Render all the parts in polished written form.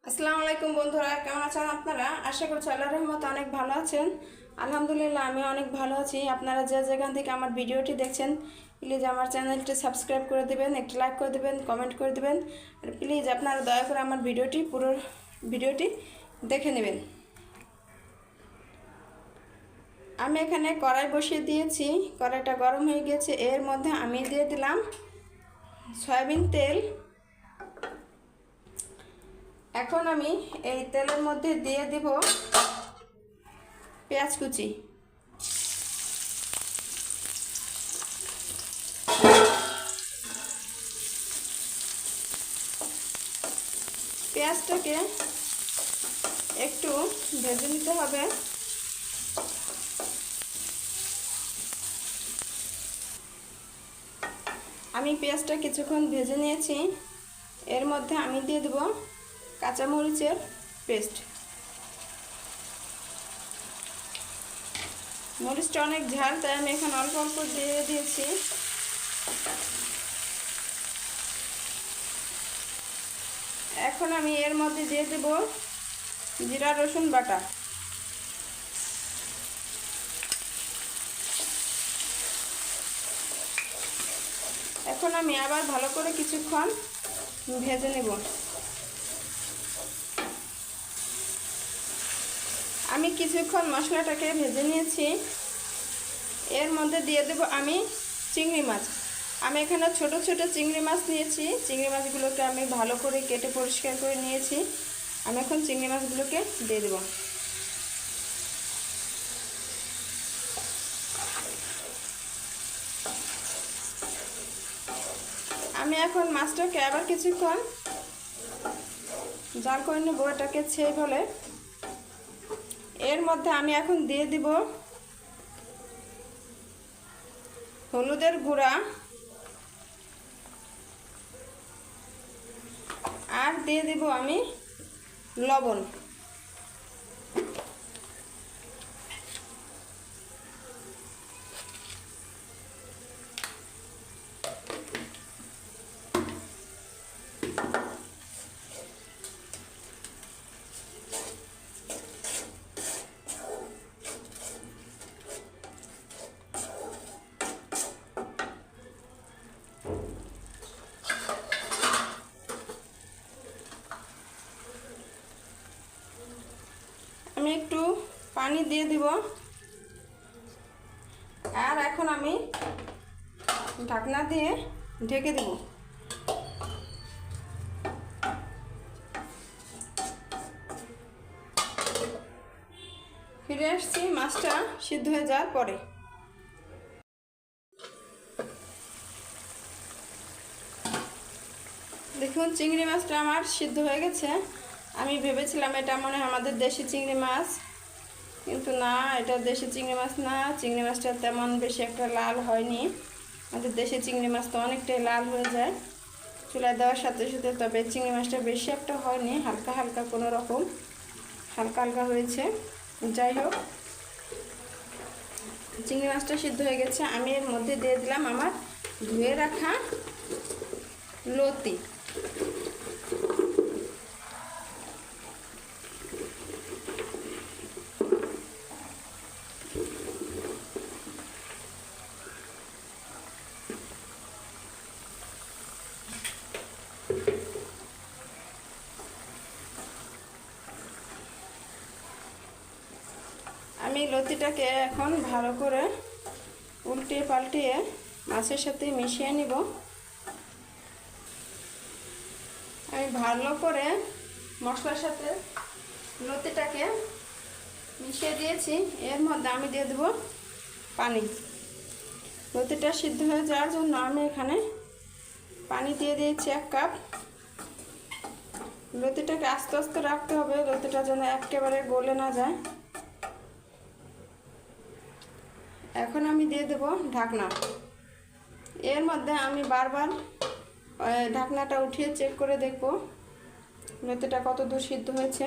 আসসালামু আলাইকুম বন্ধুরা, কেমন আছেন আপনারা? আশা করছি আল্লাহর রহমতে অনেক ভালো আছেন। আলহামদুলিল্লাহ আমি অনেক ভালো আছি। আপনারা যে যেখান থেকে আমার ভিডিওটি দেখছেন প্লিজ আমার চ্যানেলটি সাবস্ক্রাইব করে দেবেন, একটি লাইক করে দেবেন, কমেন্ট করে দেবেন। আর প্লিজ আপনারা দয়া করে আমার পুরো ভিডিওটি দেখে নেবেন। আমি এখানে কড়াই বসিয়ে দিয়েছি, কড়াইটা গরম হয়ে গেছে। এর মধ্যে আমি দিয়ে দিলাম সয়াবিন তেল। এখন আমি এই তেলের মধ্যে দিয়ে দিব পেঁয়াজ কুচি। পেঁয়াজটাকে একটু ভেজে নিতে হবে। আমি পেঁয়াজটা কিছুক্ষণ ভেজে নিয়েছি। এর মধ্যে আমি দিয়ে দেব কাঁচামরিচের পেস্ট। মরিচটা অনেক ঝাল, তাই আমি এখন অল্প অল্প দিয়ে দিয়েছি। এখন আমি এর মধ্যে দিয়ে দেব জিরা রসুন বাটা। এখন আমি আবার ভালো করে কিছুক্ষণ ভেজে নেব। আমি কিছুক্ষণ মশলাটাকে ভেজে নিয়েছি। এর মধ্যে দিয়ে দেব আমি চিংড়ি মাছ। আমি এখানে ছোট ছোট চিংড়ি মাছ নিয়েছি। চিংড়ি মাছগুলোকে আমি ভালো করে কেটে পরিষ্কার করে নিয়েছি। আমি এখন চিংড়ি মাছগুলোকে দিয়ে দেব। আমি এখন মাছটাকে আবার কিছুক্ষণ জাল করে নেব, এটাকে ছেই বলে। এর মধ্যে আমি এখন দিয়ে দিব হলুদের গুঁড়া আর দিয়ে দিব আমি লবণ। আমি একটু পানি দিয়ে দিব। আর এখন আমি ঢাকনা দিয়ে ঢেকে দেব। ফিরে আসছি মাছটা সিদ্ধ হয়ে যাওয়ার পরে। দেখুন চিংড়ি মাছটা আমার সিদ্ধ হয়ে গেছে। আমি ভেবেছিলাম এটা মনে হয় আমাদের দেশি চিংড়ি মাছ, কিন্তু না, এটা দেশি চিংড়ি মাছ না। চিংড়ি মাছটা তেমন বেশি একটা লাল হয়নি। আমাদের দেশি চিংড়ি মাছ তো অনেকটাই লাল হয়ে যায় চুলায় দেওয়ার সাথে সাথে। তবে চিংড়ি মাছটা বেশি একটা হয়নি, হালকা হালকা কোনো রকম হালকা হালকা হয়েছে। যাই হোক, চিংড়ি মাছটা সিদ্ধ হয়ে গেছে। আমি এর মধ্যে দিয়ে দিলাম আমার ধুয়ে রাখা লতি। আমি লতিটাকে এখন ভালো করে উল্টিয়ে পাল্টিয়ে মাছের সাথে মিশিয়ে নিব। আমি ভালো করে মশলার সাথে লতিটাকে মিশিয়ে দিয়েছি। এর মধ্যে আমি দিয়ে দেব পানি। লতিটা সিদ্ধ হয়ে যাওয়ার জন্য আমি এখানে পানি দিয়ে দিয়েছি 1 কাপ। লতিটাকে আস্তে আস্তে রাখতে হবে, লতিটা যেন একেবারে গলে না যায়। এখন আমি দিয়ে দেব ঢাকনা। এর মধ্যে আমি বারবার ঢাকনাটা উঠিয়ে চেক করে দেখব লতিটা কত দূর সিদ্ধ হয়েছে।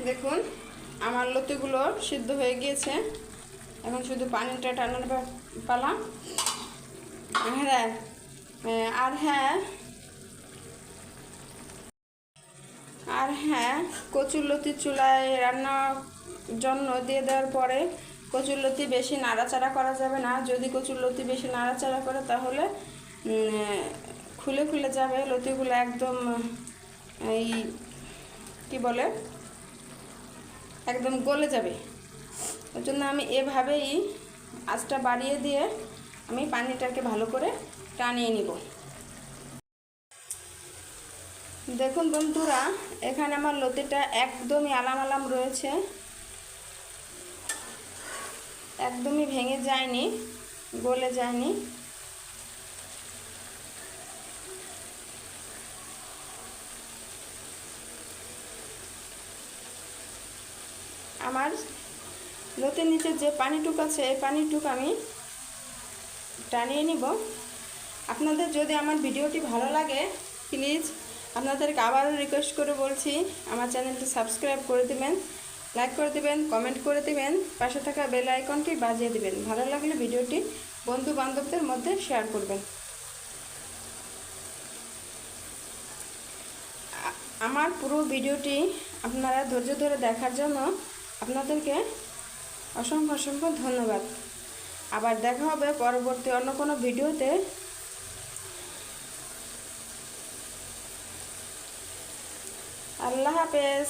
দেখুন আমার লতিগুলো সিদ্ধ হয়ে গিয়েছে। এখন শুধু পানিটা টানার পালা। হ্যাঁ, আর হ্যাঁ, কচুরলতি চুলায় রান্নার জন্য দিয়ে দেওয়ার পরে কচুরলতি বেশি নাড়াচাড়া করা যাবে না। যদি কচুরলতি বেশি নাড়াচাড়া করে তাহলে খুলে খুলে যাবে, লতিগুলো একদম এই কি বলে একদম গলে যাবে। ওই জন্য আমি এভাবেই আঁচটা বাড়িয়ে দিয়ে আমি পানিটাকে ভালো করে টানিয়ে নিব। দেখুন বন্ধুরা, এখানে আমার লতিটা একদমই আলাম আলাম রয়েছে, একদমই ভেঙে যায়নি, গলে যায়নি। আমার লতির নিচে যে পানিটুক আছে এই পানিটুক আমি টানিয়ে নিব। আপনাদের যদি আমার ভিডিওটি ভালো লাগে প্লিজ আপনাদেরকে আবারও রিকোয়েস্ট করে বলছি, আমার চ্যানেলটি সাবস্ক্রাইব করে দেবেন, লাইক করে দেবেন, কমেন্ট করে দেবেন, পাশে থাকা বেল আইকনটি বাজিয়ে দেবেন। ভালো লাগলে ভিডিওটি বন্ধু বান্ধবদের মধ্যে শেয়ার করবেন। আমার পুরো ভিডিওটি আপনারা ধৈর্য ধরে দেখার জন্য আপনাদেরকে অসংখ্য অসংখ্য ধন্যবাদ। আবার দেখা হবে পরবর্তী অন্য কোনো ভিডিওতে। আল্লাহ হাফেজ।